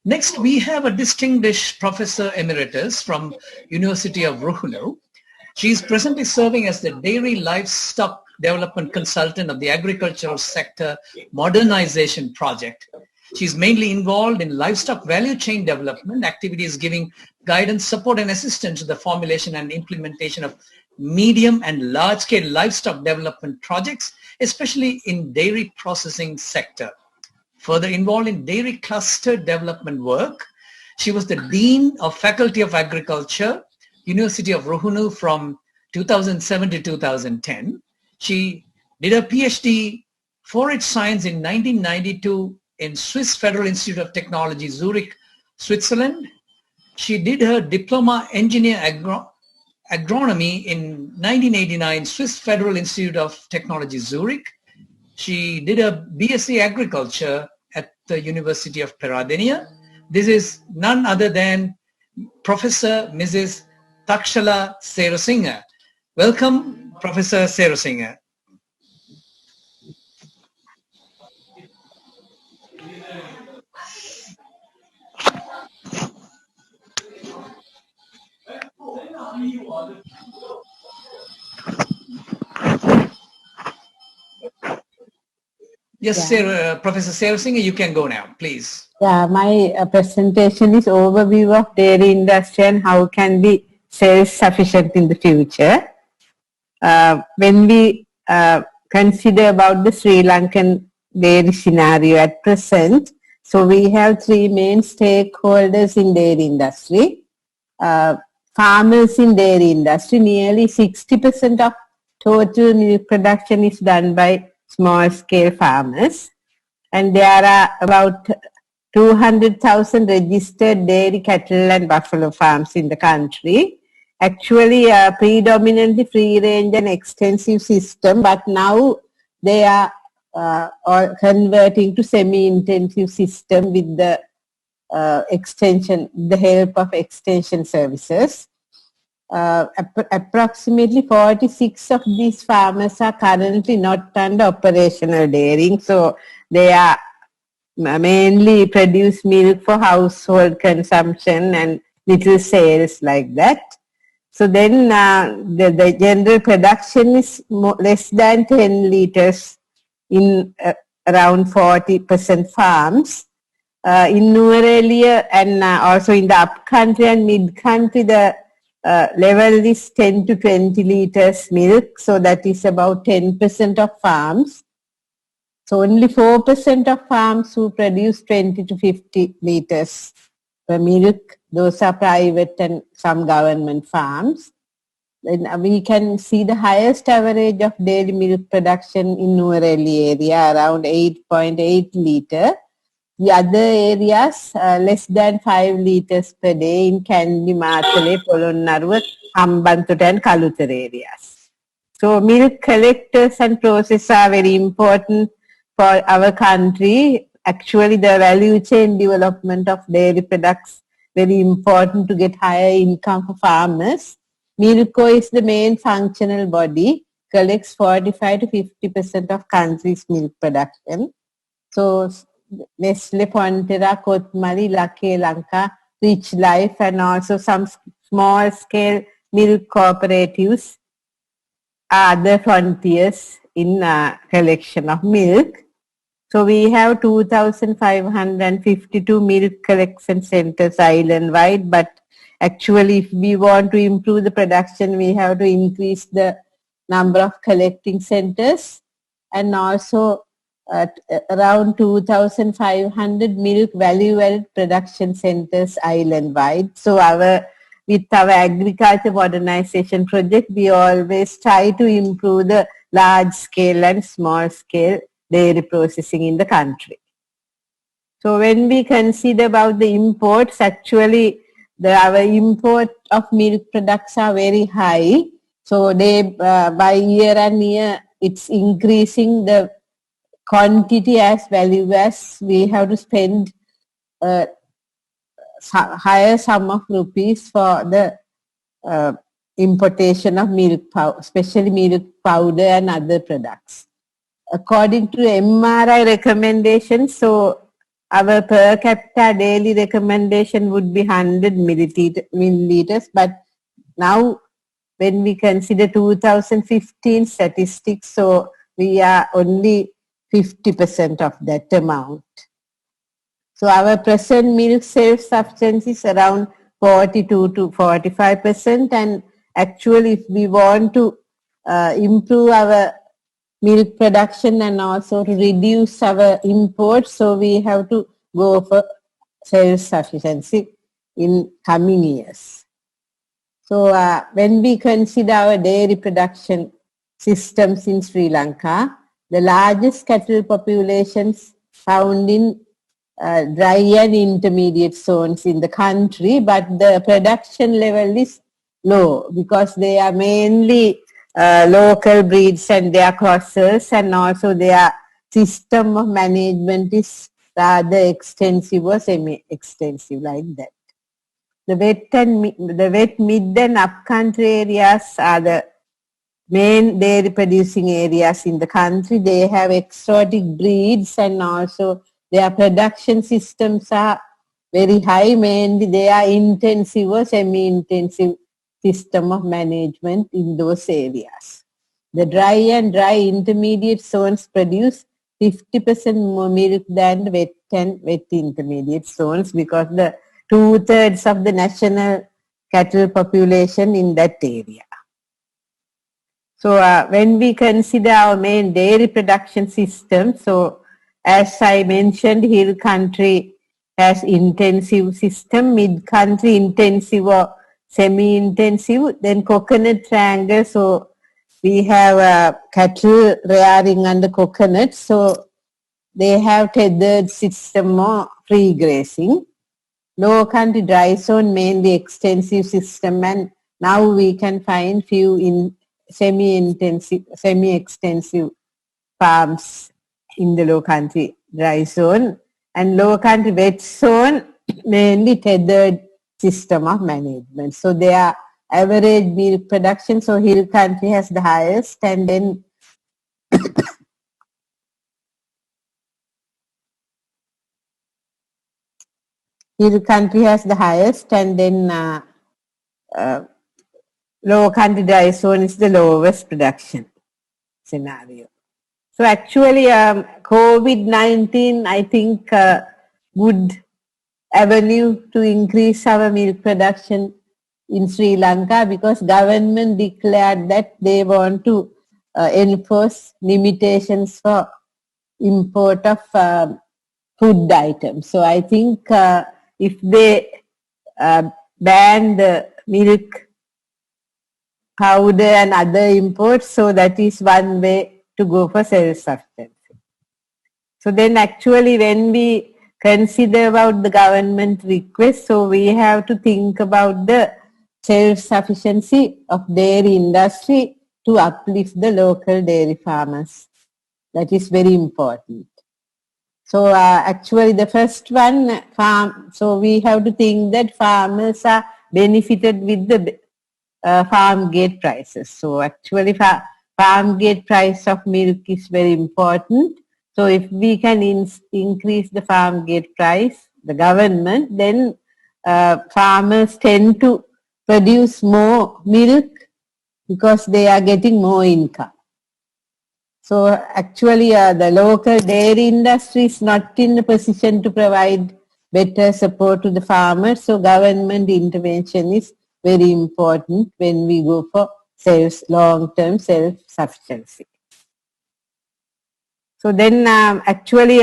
Next, we have a distinguished Professor Emeritus from University of Ruhnu. She is presently serving as the Dairy Livestock Development Consultant of the Agricultural Sector Modernization Project. She is mainly involved in livestock value chain development activities, giving guidance, support, and assistance to the formulation and implementation of medium and large-scale livestock development projects, especially in dairy processing sector. Further involved in dairy cluster development work, she was the Dean of Faculty of Agriculture, University of Ruhnu from 2007 to 2010. She did a PhD forage science in 1992 in Swiss Federal Institute of Technology, Zurich, Switzerland. She did her Diploma Engineer Agronomy in 1989, Swiss Federal Institute of Technology, Zurich. She did a BSc Agriculture at the University of Peradeniya. This is none other than Professor Mrs. Takshala Serusinghe. Welcome, Professor Serusinghe. Yes, sir, Professor Serusinghe, you can go now, please. Yeah, my presentation is overview of dairy industry and how can be self-sufficient in the future. When we consider about the Sri Lankan dairy scenario at present, so we have three main stakeholders in dairy industry. Farmers in dairy industry, nearly 60% of total milk production is done by small scale farmers, and there are about 200,000 registered dairy, cattle and buffalo farms in the country. Actually predominantly free range and extensive system, but now they are all converting to semi-intensive system with the extension, the help of extension services. Approximately 46 of these farmers are currently not under operational dairying, so they are mainly produce milk for household consumption and little sales like that. So then the general production is less than 10 liters in around 40% farms. In Nuwara and also in the upcountry and mid-country, the level is 10 to 20 liters milk, so that is about 10% of farms. So only 4% of farms who produce 20 to 50 liters per milk, those are private and some government farms. Then we can see the highest average of daily milk production in Nuwara area, around 8.8 liter. The other areas less than 5 liters per day in Kandy, Matale, Polonnaruwa, Hambantota and Kalutara areas. So milk collectors and processors are very important for our country. Actually the value chain development of dairy products very important to get higher income for farmers. Milko is the main functional body, collects 45 to 50% of country's milk production. So Nestle, Fonterra, Kotmali, Lake Lanka, Rich Life and also some small scale milk cooperatives are the frontiers in collection of milk. So we have 2,552 milk collection centers island-wide, but actually if we want to improve the production, we have to increase the number of collecting centers, and also around 2,500 milk value-added production centers island-wide. So with our agriculture modernization project, we always try to improve the large-scale and small-scale dairy processing in the country. So when we consider about the imports, actually our import of milk products are very high. So they by year and year it's increasing the quantity as value as we have to spend higher sum of rupees for the importation of milk powder, especially milk powder and other products. According to MRI recommendations, so our per capita daily recommendation would be 100 milliliters, but now when we consider 2015 statistics, so we are only 50% of that amount. So our present milk self-sufficiency is around 42 to 45%, and actually if we want to improve our milk production and also to reduce our imports, so we have to go for self-sufficiency in coming years. So when we consider our dairy production systems in Sri Lanka, the largest cattle populations found in dry and intermediate zones in the country, but the production level is low because they are mainly local breeds and their crosses, and also their system of management is rather extensive or semi-extensive like that. The wet, mid and upcountry areas are the main dairy producing areas in the country. They have exotic breeds and also their production systems are very high. Mainly they are intensive or semi-intensive system of management in those areas. The dry and dry intermediate zones produce 50% more milk than the wet and wet intermediate zones because the 2/3 of the national cattle population in that area. So when we consider our main dairy production system, so as I mentioned, hill country has intensive system, mid country intensive or semi-intensive, then coconut triangle, so we have cattle rearing under coconut, so they have tethered system or free grazing. Low country dry zone mainly extensive system, and now we can find few in semi-intensive, semi-extensive farms in the low country dry zone, and low country wet zone mainly tethered system of management. So their average milk production, so hill country has the highest, and then hill country has the highest, and then low country dry zone is the lowest production scenario. So actually COVID-19, I think good avenue to increase our milk production in Sri Lanka, because government declared that they want to enforce limitations for import of food items. So I think if they ban the milk powder and other imports, so that is one way to go for self-sufficiency. So then actually when we consider about the government request, so we have to think about the self-sufficiency of dairy industry to uplift the local dairy farmers. That is very important. So actually the first one, so we have to think that farmers are benefited with the farm gate prices. So actually farm gate price of milk is very important. So if we can increase the farm gate price, the government, then farmers tend to produce more milk because they are getting more income. So actually the local dairy industry is not in a position to provide better support to the farmers. So government intervention is very important when we go for long-term self-sufficiency. So then actually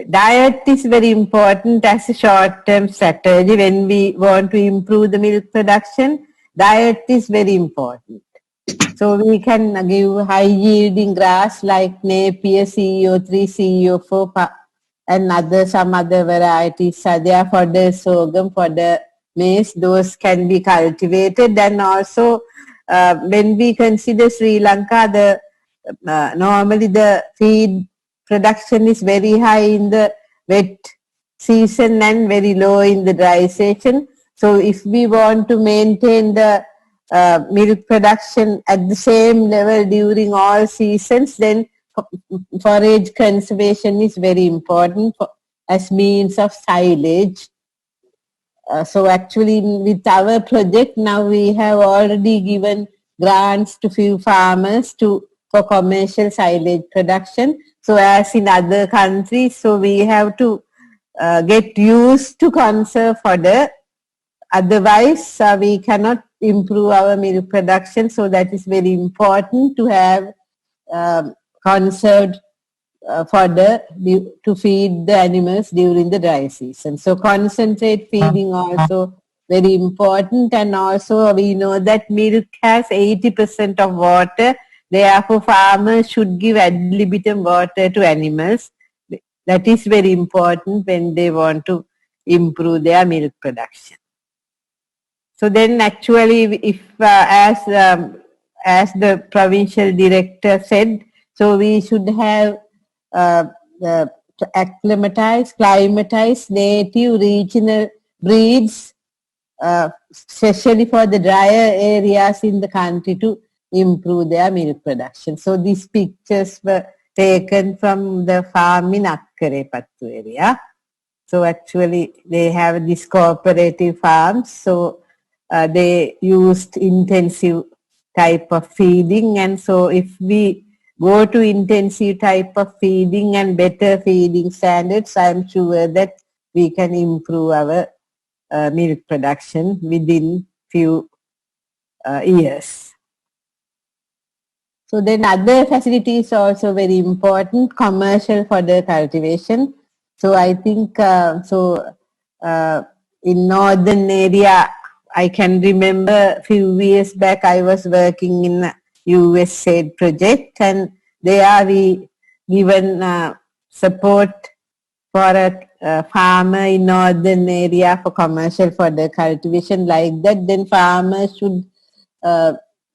diet is very important as a short-term strategy. When we want to improve the milk production, diet is very important. So we can give high-yielding grass like Napier, CEO3, CEO4, and some other varieties are there for the sorghum, for the maize. Those can be cultivated. And also when we consider Sri Lanka, normally the feed production is very high in the wet season and very low in the dry season. So if we want to maintain the milk production at the same level during all seasons, then forage conservation is very important as means of silage. So actually with our project now we have already given grants to few farmers for commercial silage production. So as in other countries, so we have to get used to conserve fodder. Otherwise, we cannot improve our milk production. So that is very important to have conserved fodder to feed the animals during the dry season. So concentrate feeding also very important, and also we know that milk has 80% of water. Therefore, farmers should give ad libitum water to animals. That is very important when they want to improve their milk production. So then actually if as the provincial director said, so we should have climatized native regional breeds, especially for the drier areas in the country to improve their milk production. So these pictures were taken from the farm in Akkarepattu area. So actually they have these cooperative farms. So they used intensive type of feeding, and so if we go to intensive type of feeding and better feeding standards, I'm sure that we can improve our milk production within few years. So then other facilities are also very important, commercial fodder cultivation. So I think in northern area, I can remember a few years back I was working in a USAID project, and there we given support for a farmer in northern area for commercial fodder cultivation like that. Then farmers should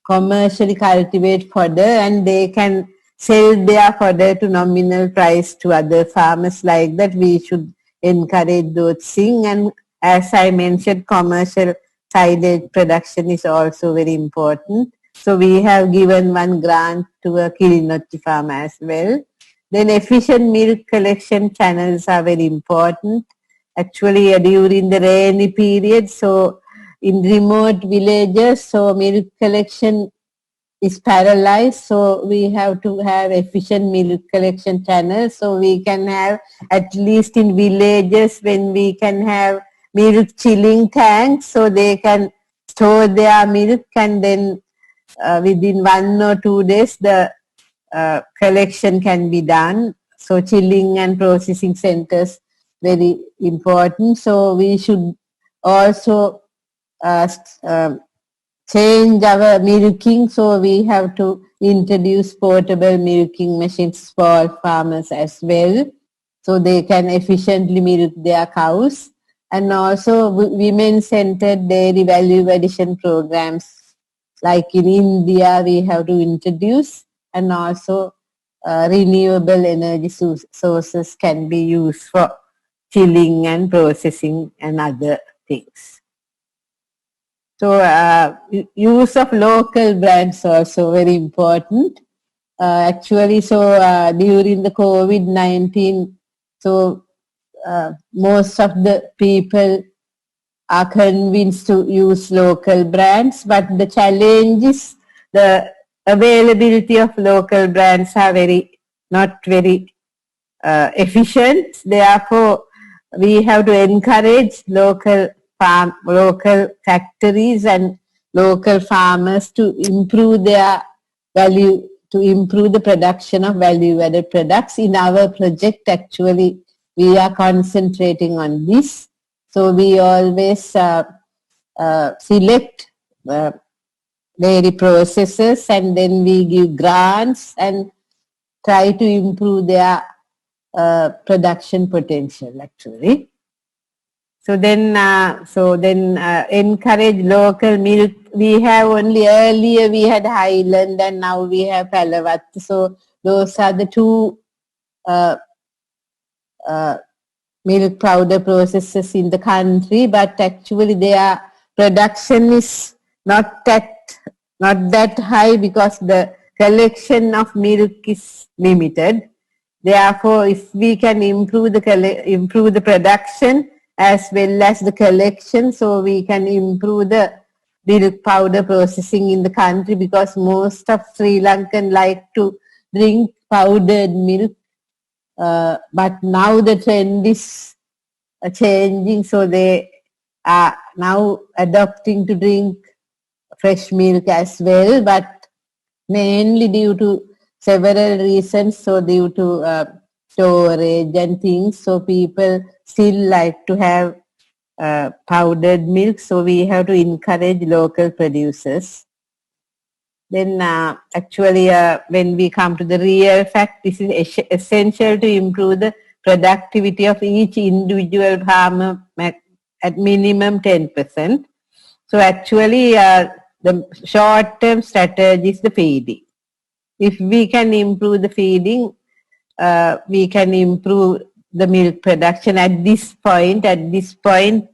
commercially cultivate fodder, and they can sell their fodder to nominal price to other farmers like that. We should encourage those things, and as I mentioned, commercial silage production is also very important. So we have given one grant to a Kilinochchi farm as well. Then efficient milk collection channels are very important. Actually during the rainy period, so in remote villages, so milk collection is paralyzed, so we have to have efficient milk collection channels. So we can have, at least in villages, when we can have milk chilling tanks, so they can store their milk, and then within 1 or 2 days the collection can be done. So chilling and processing centers very important. So we should also change our milking, so we have to introduce portable milking machines for farmers as well, so they can efficiently milk their cows. And also women-centered dairy value addition programs like in India we have to introduce, and also renewable energy sources can be used for chilling and processing and other things. So use of local brands also very important. Actually, so during the COVID-19, so most of the people are convinced to use local brands, but the challenge is the availability of local brands are not very efficient. Therefore, we have to encourage local factories and local farmers to improve their value, to improve the production of value-added products. In our project, actually, we are concentrating on this. So we always select dairy processors, and then we give grants and try to improve their production potential actually. So then encourage local milk. We have only earlier we had Highland, and now we have Palavattu. So those are the two milk powder processors in the country, but actually their production is not that high because the collection of milk is limited. Therefore, if we can improve the production as well as the collection, so we can improve the milk powder processing in the country, because most of Sri Lankan like to drink powdered milk. But now the trend is changing, so they are now adopting to drink fresh milk as well, but mainly due to several reasons. So due to storage and things, so people still like to have powdered milk, so we have to encourage local producers. Then actually when we come to the real fact, this is essential to improve the productivity of each individual farmer at minimum 10%. So actually the short-term strategy is the feeding. If we can improve the feeding, we can improve the milk production at this point. At this point,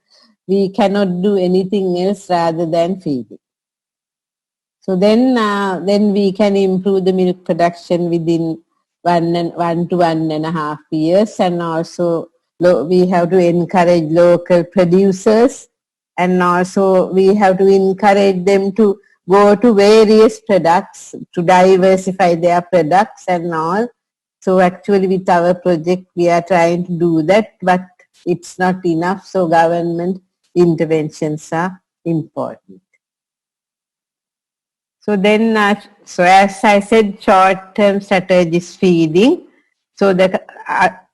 we cannot do anything else rather than feeding. So then we can improve the milk production within 1 to 1.5 years, and also we have to encourage local producers, and also we have to encourage them to go to various products to diversify their products and all. So actually with our project we are trying to do that, but it's not enough, so government interventions are important. So then, so as I said, short-term strategy is feeding. So that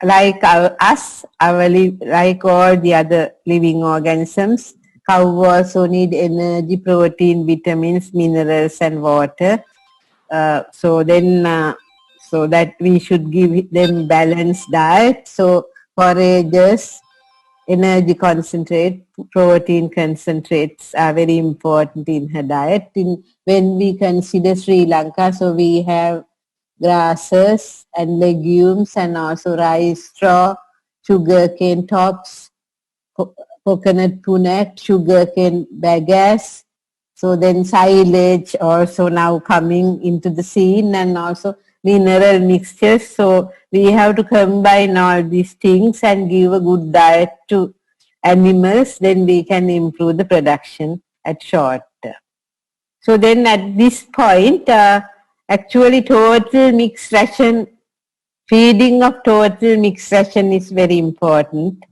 like us, like all the other living organisms, cow also need energy, protein, vitamins, minerals, and water. So then, so that we should give them balanced diet. So forages, energy concentrate, protein concentrates are very important in her diet. When we consider Sri Lanka, so we have grasses and legumes and also rice straw, sugarcane tops, coconut punnet, sugarcane bagasse. So then silage also now coming into the scene, and also mineral mixtures. So we have to combine all these things and give a good diet to animals, then we can improve the production at short term. So then at this point, actually total mixed ration, feeding of total mixed ration is very important,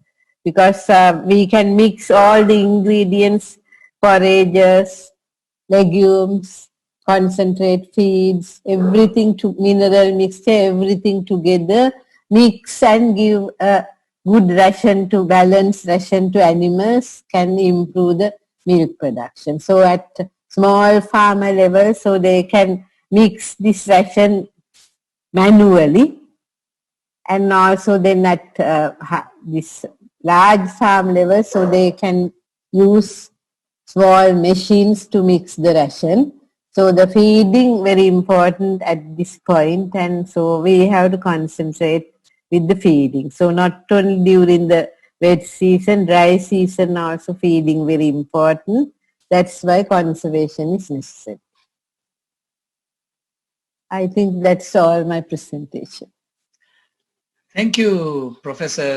because we can mix all the ingredients, forages, legumes, concentrate, feeds, everything to mineral mixture, everything together, mix and give a good ration to balanced ration to animals, can improve the milk production. So at small farmer level, so they can mix this ration manually, and also then at this large farm level, so they can use small machines to mix the ration. So the feeding very important at this point, and so we have to concentrate with the feeding. So not only during the wet season, dry season also feeding very important. That's why conservation is necessary. I think that's all my presentation. Thank you, Professor